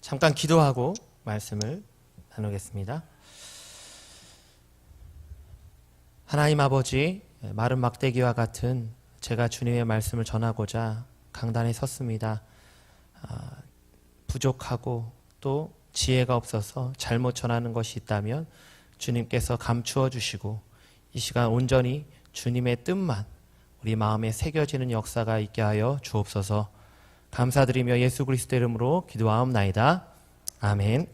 잠깐 기도하고 말씀을 나누겠습니다. 하나님 아버지, 마른 막대기와 같은 제가 주님의 말씀을 전하고자 강단에 섰습니다. 부족하고 또 지혜가 없어서 잘못 전하는 것이 있다면 주님께서 감추어 주시고 이 시간 온전히 주님의 뜻만 우리 마음에 새겨지는 역사가 있게 하여 주옵소서. 감사드리며 예수 그리스도 이름으로 기도하옵나이다. 아멘.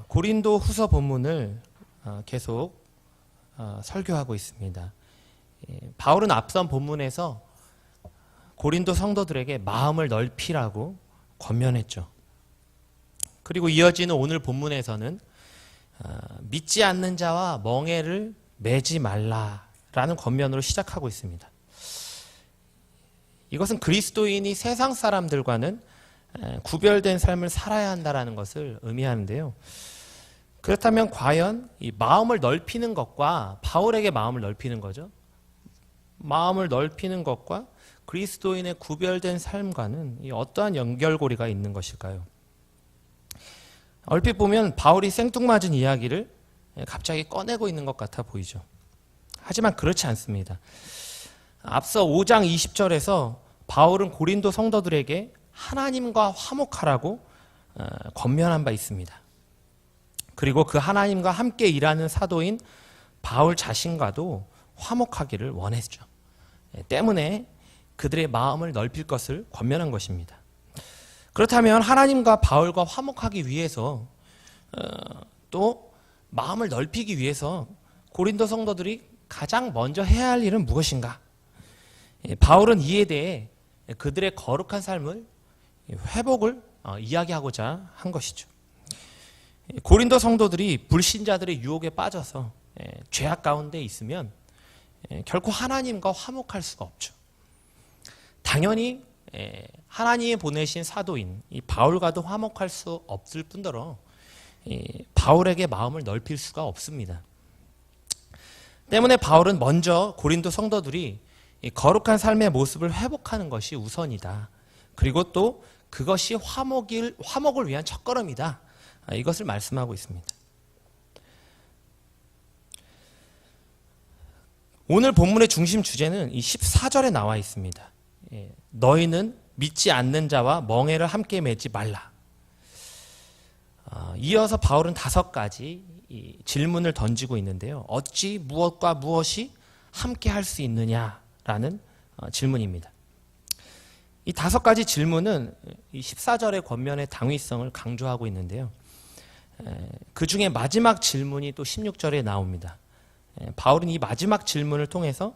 고린도 후서 본문을 계속 설교하고 있습니다. 바울은 앞선 본문에서 고린도 성도들에게 마음을 넓히라고 권면했죠. 그리고 이어지는 오늘 본문에서는 믿지 않는 자와 멍에를 매지 말라라는 권면으로 시작하고 있습니다. 이것은 그리스도인이 세상 사람들과는 구별된 삶을 살아야 한다는 것을 의미하는데요. 그렇다면 과연 이 마음을 넓히는 것과 바울에게 마음을 넓히는 거죠. 마음을 넓히는 것과 그리스도인의 구별된 삶과는 어떠한 연결고리가 있는 것일까요? 얼핏 보면 바울이 생뚱맞은 이야기를 갑자기 꺼내고 있는 것 같아 보이죠. 하지만 그렇지 않습니다. 앞서 5장 20절에서 바울은 고린도 성도들에게 하나님과 화목하라고 권면한 바 있습니다. 그리고 그 하나님과 함께 일하는 사도인 바울 자신과도 화목하기를 원했죠. 때문에 그들의 마음을 넓힐 것을 권면한 것입니다. 그렇다면 하나님과 바울과 화목하기 위해서 또 마음을 넓히기 위해서 고린도 성도들이 가장 먼저 해야 할 일은 무엇인가? 바울은 이에 대해 그들의 거룩한 삶을 회복을 이야기하고자 한 것이죠. 고린도 성도들이 불신자들의 유혹에 빠져서 죄악 가운데 있으면 결코 하나님과 화목할 수가 없죠. 당연히 하나님이 보내신 사도인 이 바울과도 화목할 수 없을 뿐더러 바울에게 마음을 넓힐 수가 없습니다. 때문에 바울은 먼저 고린도 성도들이 거룩한 삶의 모습을 회복하는 것이 우선이다. 그리고 또 그것이 화목을 위한 첫걸음이다. 이것을 말씀하고 있습니다. 오늘 본문의 중심 주제는 이 14절에 나와 있습니다. 너희는 믿지 않는 자와 멍에를 함께 매지 말라. 이어서 바울은 5가지 질문을 던지고 있는데요. 어찌 무엇과 무엇이 함께 할 수 있느냐라는 질문입니다. 이 5가지 질문은 이 14절의 권면의 당위성을 강조하고 있는데요. 그 중에 마지막 질문이 또 16절에 나옵니다. 바울은 이 마지막 질문을 통해서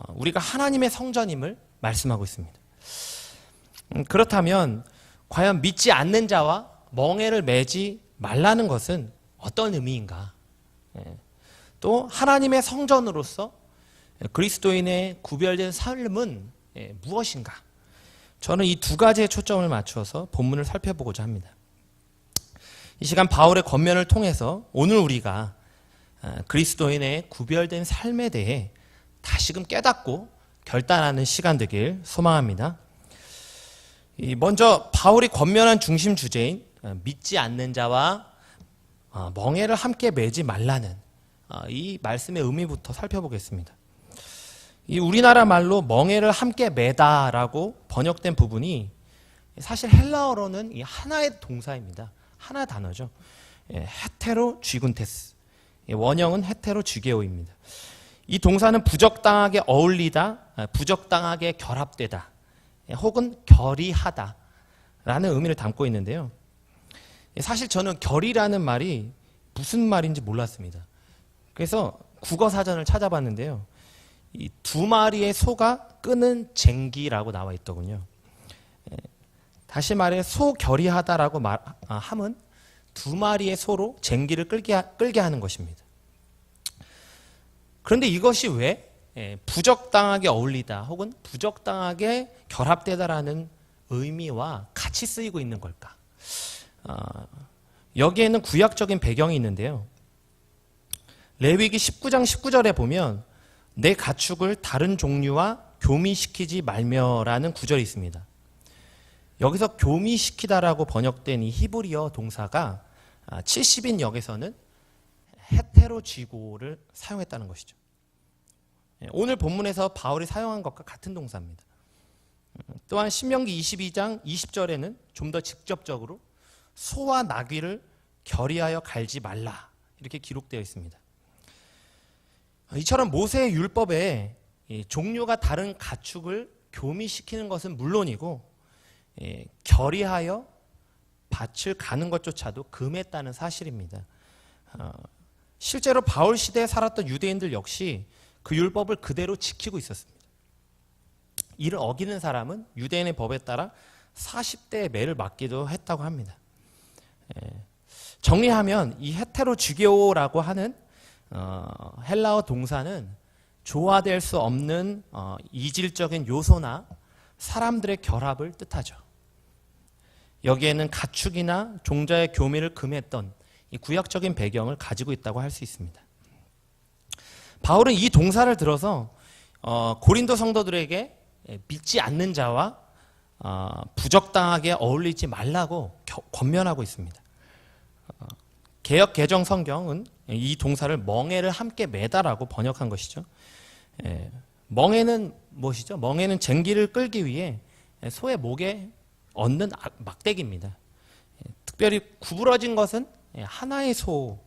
우리가 하나님의 성전임을 말씀하고 있습니다. 그렇다면 과연 믿지 않는 자와 멍에를 매지 말라는 것은 어떤 의미인가? 또 하나님의 성전으로서 그리스도인의 구별된 삶은 무엇인가? 저는 이 2가지에 초점을 맞추어서 본문을 살펴보고자 합니다. 이 시간 바울의 권면을 통해서 오늘 우리가 그리스도인의 구별된 삶에 대해 다시금 깨닫고 결단하는 시간 되길 소망합니다. 먼저 바울이 권면한 중심 주제인 믿지 않는 자와 멍에를 함께 매지 말라는 이 말씀의 의미부터 살펴보겠습니다. 이 우리나라 말로 멍에를 함께 매다라고 번역된 부분이 사실 헬라어로는 이 하나의 동사입니다. 하나 단어죠. 헤테로 쥐군테스. 원형은 헤테로 쥐게오입니다. 이 동사는 부적당하게 어울리다, 부적당하게 결합되다, 혹은 결의하다 라는 의미를 담고 있는데요. 사실 저는 결이라는 말이 무슨 말인지 몰랐습니다. 그래서 국어사전을 찾아봤는데요. 이 2마리의 소가 끄는 쟁기라고 나와 있더군요. 다시 말해 소결의하다라고 함은 2마리의 소로 쟁기를 끌게 하는 것입니다. 그런데 이것이 왜 부적당하게 어울리다 혹은 부적당하게 결합되다라는 의미와 같이 쓰이고 있는 걸까? 여기에는 구약적인 배경이 있는데요. 레위기 19장 19절에 보면 내 가축을 다른 종류와 교미시키지 말며라는 구절이 있습니다. 여기서 교미시키다라고 번역된 이 히브리어 동사가 70인 역에서는 헤테로지고를 사용했다는 것이죠. 오늘 본문에서 바울이 사용한 것과 같은 동사입니다. 또한 신명기 22장 20절에는 좀 더 직접적으로 소와 나귀를 결의하여 갈지 말라 이렇게 기록되어 있습니다. 이처럼 모세의 율법에 종류가 다른 가축을 교미시키는 것은 물론이고 결의하여 밭을 가는 것조차도 금했다는 사실입니다. 실제로 바울 시대에 살았던 유대인들 역시 그 율법을 그대로 지키고 있었습니다. 이를 어기는 사람은 유대인의 법에 따라 40대의 매를 맞기도 했다고 합니다. 정리하면 이 헤테로지게오라고 하는 헬라어 동사는 조화될 수 없는 이질적인 요소나 사람들의 결합을 뜻하죠. 여기에는 가축이나 종자의 교미를 금했던 이 구약적인 배경을 가지고 있다고 할 수 있습니다. 바울은 이 동사를 들어서 고린도 성도들에게 믿지 않는 자와 부적당하게 어울리지 말라고 권면하고 있습니다. 개역 개정 성경은 이 동사를 멍에를 함께 매다라고 번역한 것이죠. 멍에는 무엇이죠? 멍에는 쟁기를 끌기 위해 소의 목에 얹는 막대기입니다. 특별히 구부러진 것은 하나의 소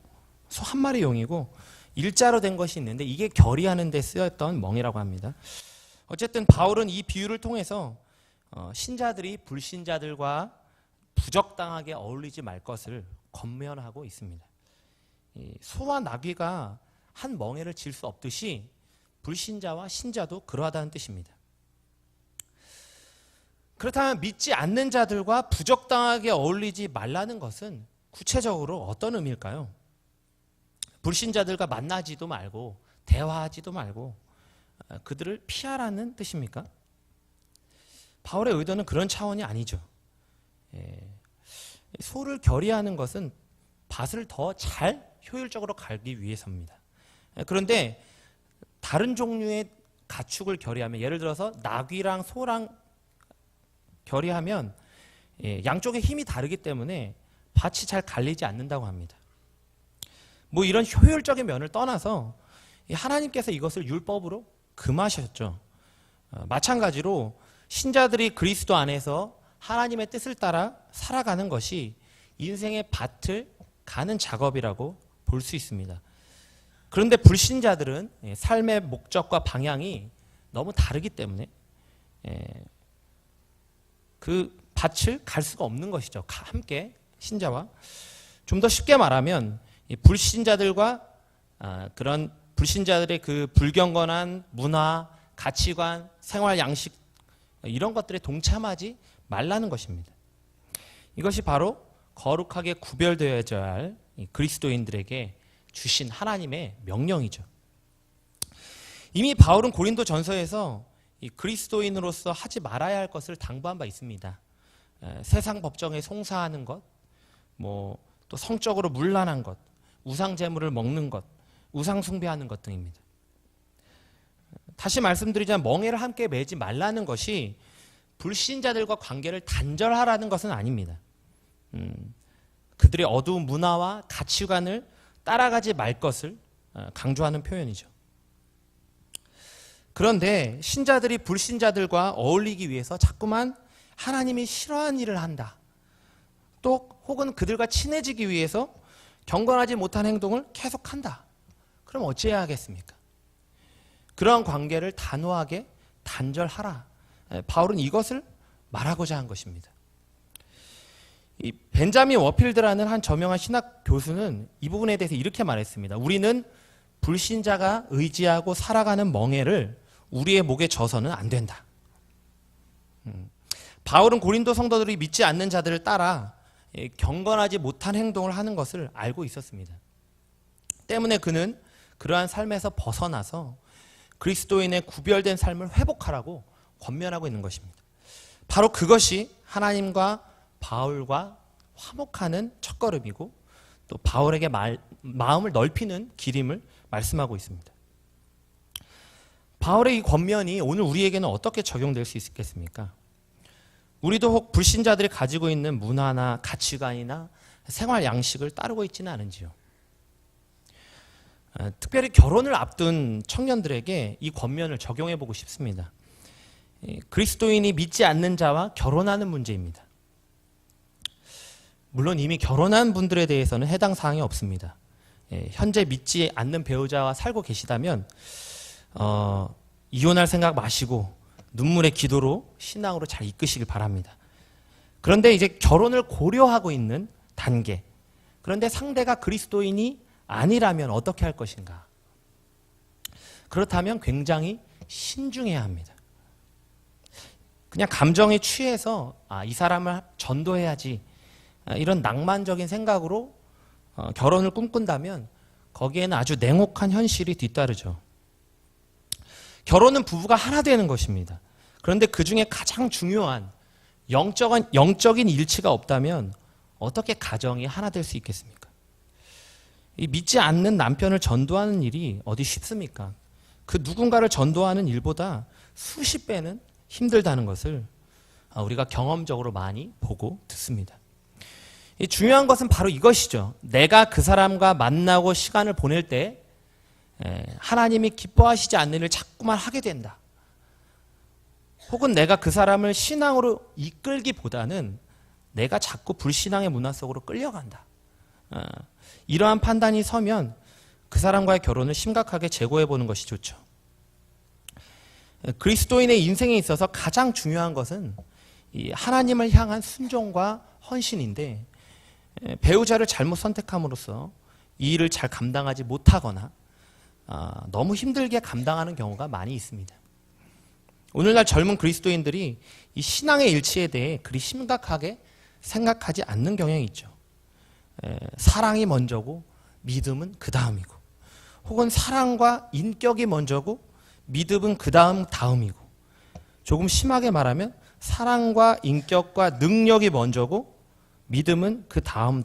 한 마리용이고 일자로 된 것이 있는데 이게 결의하는 데 쓰였던 멍이라고 합니다. 어쨌든 바울은 이 비유를 통해서 신자들이 불신자들과 부적당하게 어울리지 말 것을 권면하고 있습니다. 소와 나귀가 한 멍에를 질 수 없듯이 불신자와 신자도 그러하다는 뜻입니다. 그렇다면 믿지 않는 자들과 부적당하게 어울리지 말라는 것은 구체적으로 어떤 의미일까요? 불신자들과 만나지도 말고 대화하지도 말고 그들을 피하라는 뜻입니까? 바울의 의도는 그런 차원이 아니죠. 소를 결의하는 것은 밭을 더 잘 효율적으로 갈기 위해서입니다. 그런데 다른 종류의 가축을 결의하면, 예를 들어서 나귀랑 소랑 결의하면 양쪽의 힘이 다르기 때문에 밭이 잘 갈리지 않는다고 합니다. 뭐 이런 효율적인 면을 떠나서 하나님께서 이것을 율법으로 금하셨죠. 마찬가지로 신자들이 그리스도 안에서 하나님의 뜻을 따라 살아가는 것이 인생의 밭을 가는 작업이라고 볼 수 있습니다. 그런데 불신자들은 삶의 목적과 방향이 너무 다르기 때문에 그 밭을 갈 수가 없는 것이죠. 함께 신자와. 좀 더 쉽게 말하면 불신자들과 그런 불신자들의 그 불경건한 문화, 가치관, 생활 양식 이런 것들에 동참하지 말라는 것입니다. 이것이 바로 거룩하게 구별되어야 할 그리스도인들에게 주신 하나님의 명령이죠. 이미 바울은 고린도 전서에서 그리스도인으로서 하지 말아야 할 것을 당부한 바 있습니다. 세상 법정에 송사하는 것, 또 성적으로 문란한 것, 우상 제물을 먹는 것, 우상 숭배하는 것 등입니다. 다시 말씀드리자면 멍에를 함께 매지 말라는 것이 불신자들과 관계를 단절하라는 것은 아닙니다. 그들의 어두운 문화와 가치관을 따라가지 말 것을 강조하는 표현이죠. 그런데 신자들이 불신자들과 어울리기 위해서 자꾸만 하나님이 싫어하는 일을 한다. 또 혹은 그들과 친해지기 위해서 경건하지 못한 행동을 계속한다. 그럼 어찌해야 하겠습니까? 그러한 관계를 단호하게 단절하라. 바울은 이것을 말하고자 한 것입니다. 이 벤자민 워필드라는 한 저명한 신학 교수는 이 부분에 대해서 이렇게 말했습니다. 우리는 불신자가 의지하고 살아가는 멍에를 우리의 목에 져서는 안 된다. 바울은 고린도 성도들이 믿지 않는 자들을 따라 경건하지 못한 행동을 하는 것을 알고 있었습니다. 때문에 그는 그러한 삶에서 벗어나서 그리스도인의 구별된 삶을 회복하라고 권면하고 있는 것입니다. 바로 그것이 하나님과 바울과 화목하는 첫걸음이고 또 바울에게 마음을 넓히는 길임을 말씀하고 있습니다. 바울의 이 권면이 오늘 우리에게는 어떻게 적용될 수 있겠습니까? 우리도 혹 불신자들이 가지고 있는 문화나 가치관이나 생활 양식을 따르고 있지는 않은지요. 특별히 결혼을 앞둔 청년들에게 이 권면을 적용해 보고 싶습니다. 그리스도인이 믿지 않는 자와 결혼하는 문제입니다. 물론 이미 결혼한 분들에 대해서는 해당 사항이 없습니다. 현재 믿지 않는 배우자와 살고 계시다면 이혼할 생각 마시고 눈물의 기도로 신앙으로 잘 이끄시길 바랍니다. 그런데 이제 결혼을 고려하고 있는 단계, 그런데 상대가 그리스도인이 아니라면 어떻게 할 것인가? 그렇다면 굉장히 신중해야 합니다. 그냥 감정에 취해서 이 사람을 전도해야지, 이런 낭만적인 생각으로 결혼을 꿈꾼다면 거기에는 아주 냉혹한 현실이 뒤따르죠. 결혼은 부부가 하나 되는 것입니다. 그런데 그 중에 가장 중요한 영적인 일치가 없다면 어떻게 가정이 하나 될 수 있겠습니까? 이 믿지 않는 남편을 전도하는 일이 어디 쉽습니까? 그 누군가를 전도하는 일보다 수십 배는 힘들다는 것을 우리가 경험적으로 많이 보고 듣습니다. 이 중요한 것은 바로 이것이죠. 내가 그 사람과 만나고 시간을 보낼 때 하나님이 기뻐하시지 않는 일을 자꾸만 하게 된다. 혹은 내가 그 사람을 신앙으로 이끌기보다는 내가 자꾸 불신앙의 문화 속으로 끌려간다. 이러한 판단이 서면 그 사람과의 결혼을 심각하게 재고해 보는 것이 좋죠. 그리스도인의 인생에 있어서 가장 중요한 것은 이 하나님을 향한 순종과 헌신인데, 배우자를 잘못 선택함으로써 이 일을 잘 감당하지 못하거나 너무 힘들게 감당하는 경우가 많이 있습니다. 오늘날 젊은 그리스도인들이 이 신앙의 일치에 대해 그리 심각하게 생각하지 않는 경향이 있죠. 사랑이 먼저고 믿음은 그 다음이고, 혹은 사랑과 인격이 먼저고 믿음은 그 다음이고, 조금 심하게 말하면 사랑과 인격과 능력이 먼저고 믿음은 그 다음.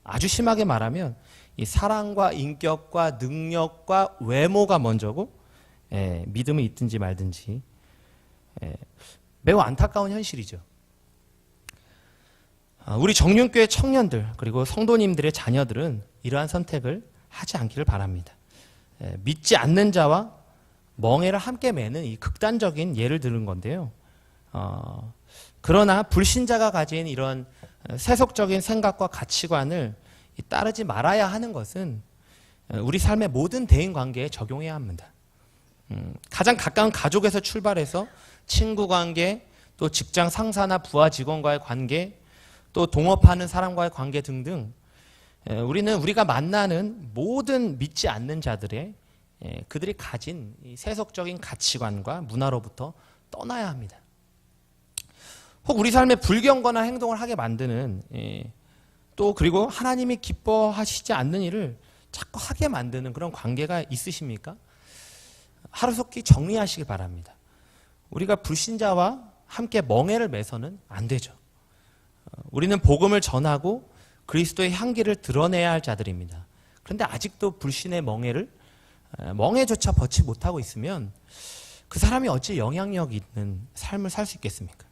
아주 심하게 말하면 이 사랑과 인격과 능력과 외모가 먼저고 믿음은 있든지 말든지, 매우 안타까운 현실이죠. 우리 정륜교회 청년들 그리고 성도님들의 자녀들은 이러한 선택을 하지 않기를 바랍니다. 믿지 않는 자와 멍에를 함께 매는 이 극단적인 예를 들은 건데요. 그러나 불신자가 가진 이런 세속적인 생각과 가치관을 따르지 말아야 하는 것은 우리 삶의 모든 대인관계에 적용해야 합니다. 가장 가까운 가족에서 출발해서 친구 관계, 또 직장 상사나 부하 직원과의 관계, 또 동업하는 사람과의 관계 등등, 우리는 우리가 만나는 모든 믿지 않는 자들의 그들이 가진 이 세속적인 가치관과 문화로부터 떠나야 합니다. 혹 우리 삶에 불경건한 행동을 하게 만드는, 또 그리고 하나님이 기뻐하시지 않는 일을 자꾸 하게 만드는 그런 관계가 있으십니까? 하루속히 정리하시기 바랍니다. 우리가 불신자와 함께 멍에를 매서는 안 되죠. 우리는 복음을 전하고 그리스도의 향기를 드러내야 할 자들입니다. 그런데 아직도 불신의 멍에조차 벗지 못하고 있으면 그 사람이 어찌 영향력 있는 삶을 살 수 있겠습니까?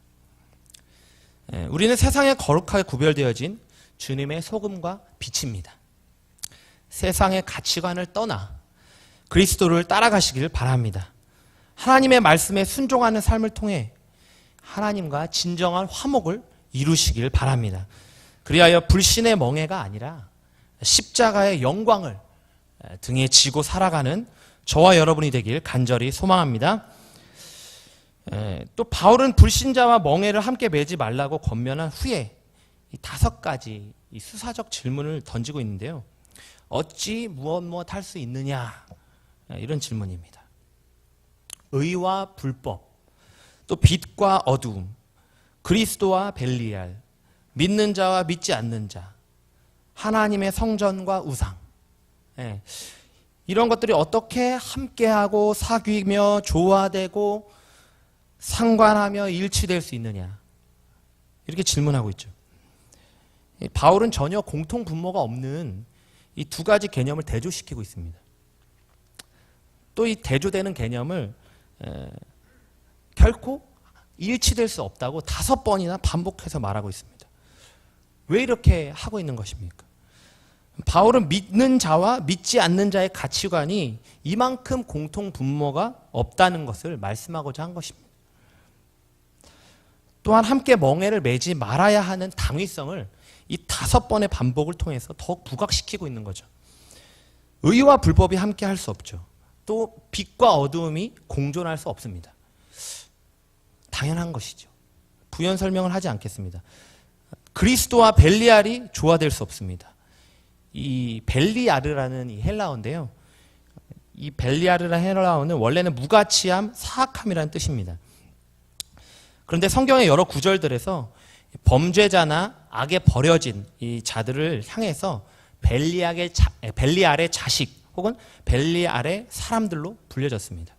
우리는 세상에 거룩하게 구별되어진 주님의 소금과 빛입니다. 세상의 가치관을 떠나 그리스도를 따라가시길 바랍니다. 하나님의 말씀에 순종하는 삶을 통해 하나님과 진정한 화목을 이루시길 바랍니다. 그리하여 불신의 멍에가 아니라 십자가의 영광을 등에 지고 살아가는 저와 여러분이 되길 간절히 소망합니다. 또 바울은 불신자와 멍에를 함께 매지 말라고 권면한 후에 이 5가지 이 수사적 질문을 던지고 있는데요. 어찌 무엇 할 수 있느냐, 이런 질문입니다. 의와 불법, 또 빛과 어두움, 그리스도와 벨리알, 믿는 자와 믿지 않는 자, 하나님의 성전과 우상, 이런 것들이 어떻게 함께하고 사귀며 조화되고 상관하며 일치될 수 있느냐, 이렇게 질문하고 있죠. 바울은 전혀 공통 분모가 없는 이 2가지 개념을 대조시키고 있습니다. 또 이 대조되는 개념을 결코 일치될 수 없다고 5번이나 반복해서 말하고 있습니다. 왜 이렇게 하고 있는 것입니까? 바울은 믿는 자와 믿지 않는 자의 가치관이 이만큼 공통 분모가 없다는 것을 말씀하고자 한 것입니다. 또한 함께 멍에를 매지 말아야 하는 당위성을 이 5번의 반복을 통해서 더욱 부각시키고 있는 거죠. 의와 불법이 함께 할 수 없죠. 또 빛과 어두움이 공존할 수 없습니다. 당연한 것이죠. 부연 설명을 하지 않겠습니다. 그리스도와 벨리알이 조화될 수 없습니다. 이 벨리아르라는 이 헬라어인데요. 이 벨리아르라는 헬라어는 원래는 무가치함, 사악함이라는 뜻입니다. 그런데 성경의 여러 구절들에서 범죄자나 악에 버려진 이 자들을 향해서 벨리알의 자식 혹은 벨리알의 사람들로 불려졌습니다.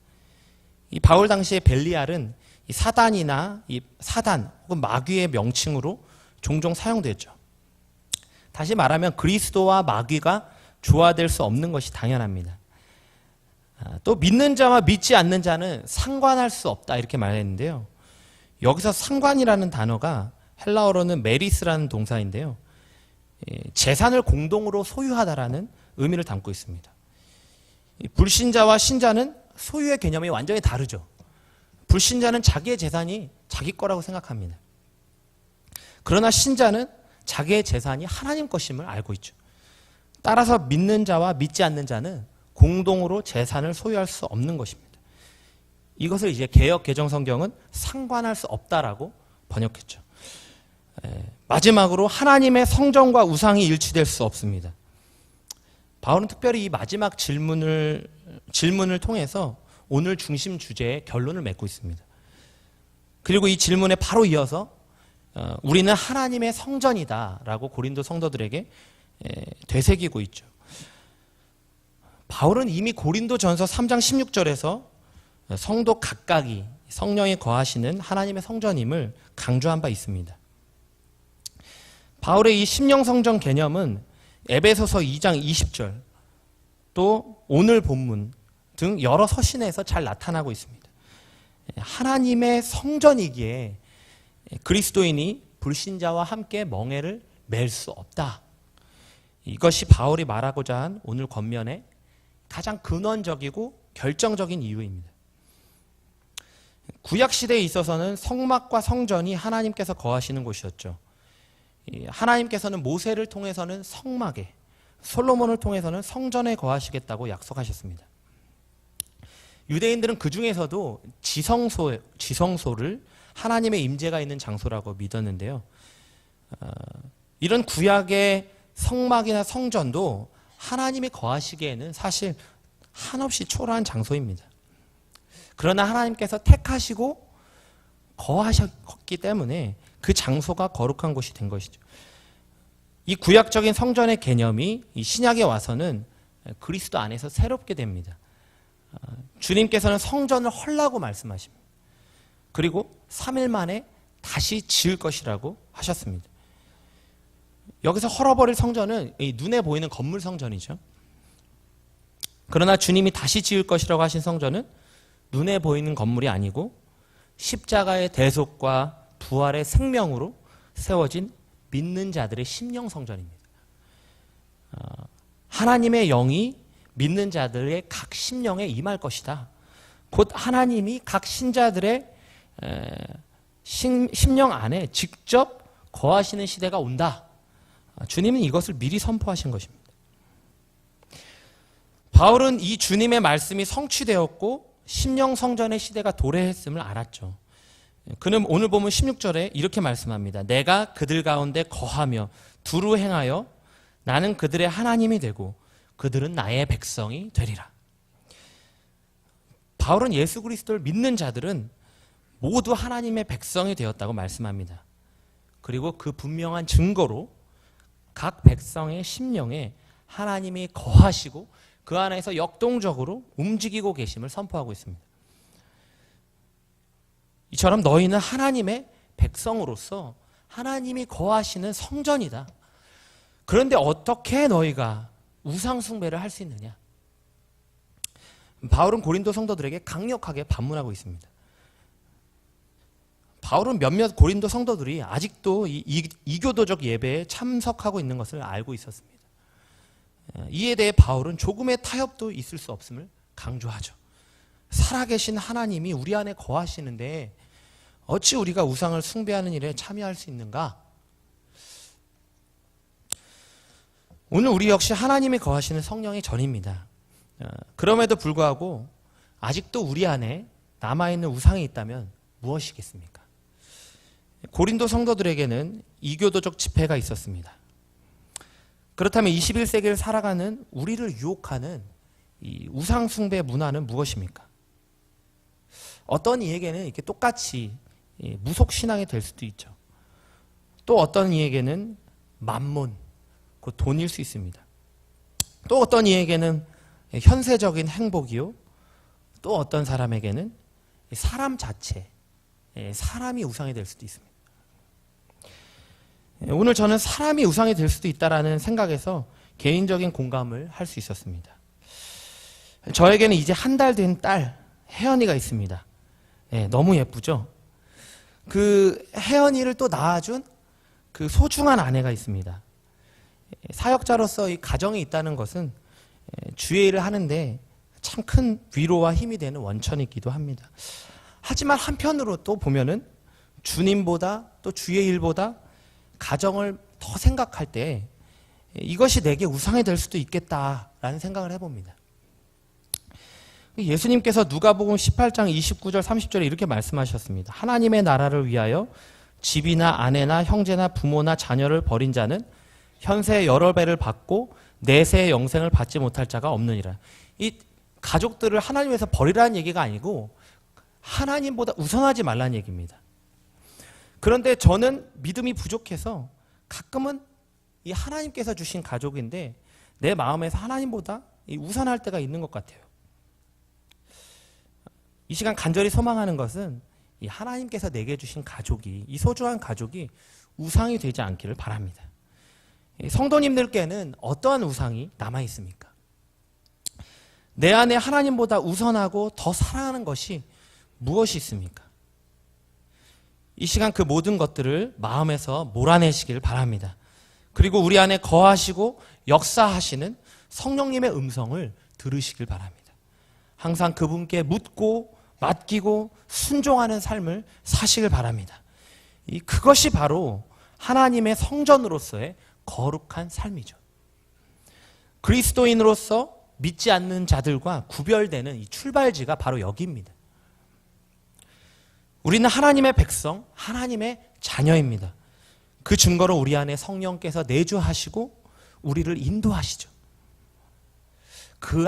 이 바울 당시의 벨리알은 이 사단이나 이 사단 혹은 마귀의 명칭으로 종종 사용됐죠. 다시 말하면 그리스도와 마귀가 조화될 수 없는 것이 당연합니다. 또 믿는 자와 믿지 않는 자는 상관할 수 없다 이렇게 말했는데요. 여기서 상관이라는 단어가 헬라어로는 메리스라는 동사인데요. 재산을 공동으로 소유하다라는 의미를 담고 있습니다. 불신자와 신자는 소유의 개념이 완전히 다르죠. 불신자는 자기의 재산이 자기 거라고 생각합니다. 그러나 신자는 자기의 재산이 하나님 것임을 알고 있죠. 따라서 믿는 자와 믿지 않는 자는 공동으로 재산을 소유할 수 없는 것입니다. 이것을 이제 개역 개정 성경은 상관할 수 없다라고 번역했죠. 마지막으로 하나님의 성전과 우상이 일치될 수 없습니다. 바울은 특별히 이 마지막 질문을 통해서 오늘 중심 주제의 결론을 맺고 있습니다. 그리고 이 질문에 바로 이어서 우리는 하나님의 성전이다라고 고린도 성도들에게 되새기고 있죠. 바울은 이미 고린도전서 3장 16절에서 성도 각각이 성령에 거하시는 하나님의 성전임을 강조한 바 있습니다. 바울의 이 심령 성전 개념은 에베소서 2장 20절 또 오늘 본문 등 여러 서신에서 잘 나타나고 있습니다. 하나님의 성전이기에 그리스도인이 불신자와 함께 멍에를 맬 수 없다. 이것이 바울이 말하고자 한 오늘 권면의 가장 근원적이고 결정적인 이유입니다. 구약시대에 있어서는 성막과 성전이 하나님께서 거하시는 곳이었죠. 하나님께서는 모세를 통해서는 성막에, 솔로몬을 통해서는 성전에 거하시겠다고 약속하셨습니다. 유대인들은 그 중에서도 지성소를 하나님의 임재가 있는 장소라고 믿었는데요. 이런 구약의 성막이나 성전도 하나님이 거하시기에는 사실 한없이 초라한 장소입니다. 그러나 하나님께서 택하시고 거하셨기 때문에 그 장소가 거룩한 곳이 된 것이죠. 이 구약적인 성전의 개념이 이 신약에 와서는 그리스도 안에서 새롭게 됩니다. 주님께서는 성전을 헐라고 말씀하십니다. 그리고 3일 만에 다시 지을 것이라고 하셨습니다. 여기서 헐어버릴 성전은 눈에 보이는 건물 성전이죠. 그러나 주님이 다시 지을 것이라고 하신 성전은 눈에 보이는 건물이 아니고 십자가의 대속과 부활의 생명으로 세워진 믿는 자들의 심령 성전입니다. 하나님의 영이 믿는 자들의 각 심령에 임할 것이다. 곧 하나님이 각 신자들의 심령 안에 직접 거하시는 시대가 온다. 주님은 이것을 미리 선포하신 것입니다. 바울은 이 주님의 말씀이 성취되었고 심령 성전의 시대가 도래했음을 알았죠. 그는 오늘 보면 16절에 이렇게 말씀합니다. 내가 그들 가운데 거하며 두루 행하여 나는 그들의 하나님이 되고 그들은 나의 백성이 되리라. 바울은 예수 그리스도를 믿는 자들은 모두 하나님의 백성이 되었다고 말씀합니다. 그리고 그 분명한 증거로 각 백성의 심령에 하나님이 거하시고 그 안에서 역동적으로 움직이고 계심을 선포하고 있습니다. 이처럼 너희는 하나님의 백성으로서 하나님이 거하시는 성전이다. 그런데 어떻게 너희가 우상 숭배를 할 수 있느냐? 바울은 고린도 성도들에게 강력하게 반문하고 있습니다. 바울은 몇몇 고린도 성도들이 아직도 이교도적 예배에 참석하고 있는 것을 알고 있었습니다. 이에 대해 바울은 조금의 타협도 있을 수 없음을 강조하죠. 살아계신 하나님이 우리 안에 거하시는데 어찌 우리가 우상을 숭배하는 일에 참여할 수 있는가? 오늘 우리 역시 하나님이 거하시는 성령의 전입니다. 그럼에도 불구하고 아직도 우리 안에 남아있는 우상이 있다면 무엇이겠습니까? 고린도 성도들에게는 이교도적 집회가 있었습니다. 그렇다면 21세기를 살아가는 우리를 유혹하는 이 우상 숭배 문화는 무엇입니까? 어떤 이에게는 이렇게 똑같이 무속 신앙이 될 수도 있죠. 또 어떤 이에게는 만몬, 그 돈일 수 있습니다. 또 어떤 이에게는 현세적인 행복이요. 또 어떤 사람에게는 사람 자체, 사람이 우상이 될 수도 있습니다. 오늘 저는 사람이 우상이 될 수도 있다라는 생각에서 개인적인 공감을 할 수 있었습니다. 저에게는 이제 한 달 된 딸 혜연이가 있습니다. 너무 예쁘죠? 그 혜연이를 또 낳아준 그 소중한 아내가 있습니다. 사역자로서 이 가정이 있다는 것은 주의 일을 하는데 참 큰 위로와 힘이 되는 원천이기도 합니다. 하지만 한편으로 또 보면은 주님보다 또 주의 일보다 가정을 더 생각할 때 이것이 내게 우상이 될 수도 있겠다라는 생각을 해봅니다. 예수님께서 누가복음 18장 29절 30절에 이렇게 말씀하셨습니다. 하나님의 나라를 위하여 집이나 아내나 형제나 부모나 자녀를 버린 자는 현세의 여러 배를 받고 내세의 영생을 받지 못할 자가 없느니라. 이 가족들을 하나님에서 버리라는 얘기가 아니고 하나님보다 우선하지 말라는 얘기입니다. 그런데 저는 믿음이 부족해서 가끔은 이 하나님께서 주신 가족인데 내 마음에서 하나님보다 우선할 때가 있는 것 같아요. 이 시간 간절히 소망하는 것은 이 하나님께서 내게 주신 가족이, 이 소중한 가족이 우상이 되지 않기를 바랍니다. 성도님들께는 어떠한 우상이 남아 있습니까? 내 안에 하나님보다 우선하고 더 사랑하는 것이 무엇이 있습니까? 이 시간 그 모든 것들을 마음에서 몰아내시길 바랍니다. 그리고 우리 안에 거하시고 역사하시는 성령님의 음성을 들으시길 바랍니다. 항상 그분께 묻고 맡기고 순종하는 삶을 사시길 바랍니다. 그것이 바로 하나님의 성전으로서의 거룩한 삶이죠. 그리스도인으로서 믿지 않는 자들과 구별되는 이 출발지가 바로 여기입니다. 우리는 하나님의 백성, 하나님의 자녀입니다. 그 증거로 우리 안에 성령께서 내주하시고 우리를 인도하시죠.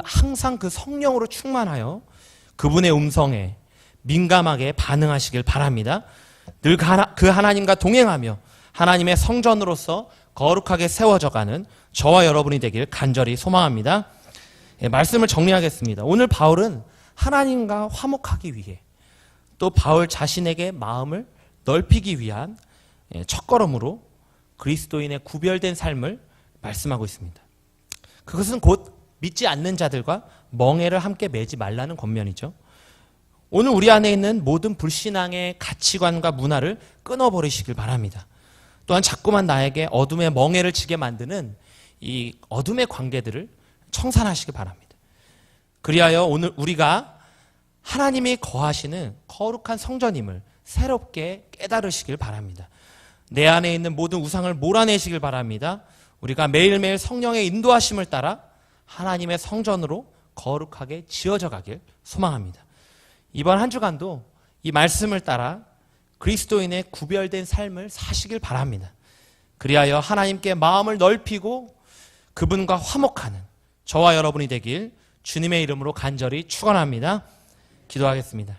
항상 그 성령으로 충만하여 그분의 음성에 민감하게 반응하시길 바랍니다. 늘 그 하나님과 동행하며 하나님의 성전으로서 거룩하게 세워져가는 저와 여러분이 되길 간절히 소망합니다. 말씀을 정리하겠습니다. 오늘 바울은 하나님과 화목하기 위해 또 바울 자신에게 마음을 넓히기 위한 첫걸음으로 그리스도인의 구별된 삶을 말씀하고 있습니다. 그것은 곧 믿지 않는 자들과 멍에를 함께 매지 말라는 권면이죠. 오늘 우리 안에 있는 모든 불신앙의 가치관과 문화를 끊어버리시길 바랍니다. 또한 자꾸만 나에게 어둠의 멍에를 지게 만드는 이 어둠의 관계들을 청산하시길 바랍니다. 그리하여 오늘 우리가 하나님이 거하시는 거룩한 성전임을 새롭게 깨달으시길 바랍니다. 내 안에 있는 모든 우상을 몰아내시길 바랍니다. 우리가 매일매일 성령의 인도하심을 따라 하나님의 성전으로 거룩하게 지어져 가길 소망합니다. 이번 한 주간도 이 말씀을 따라 그리스도인의 구별된 삶을 사시길 바랍니다. 그리하여 하나님께 마음을 넓히고 그분과 화목하는 저와 여러분이 되길 주님의 이름으로 간절히 축원합니다. 기도하겠습니다.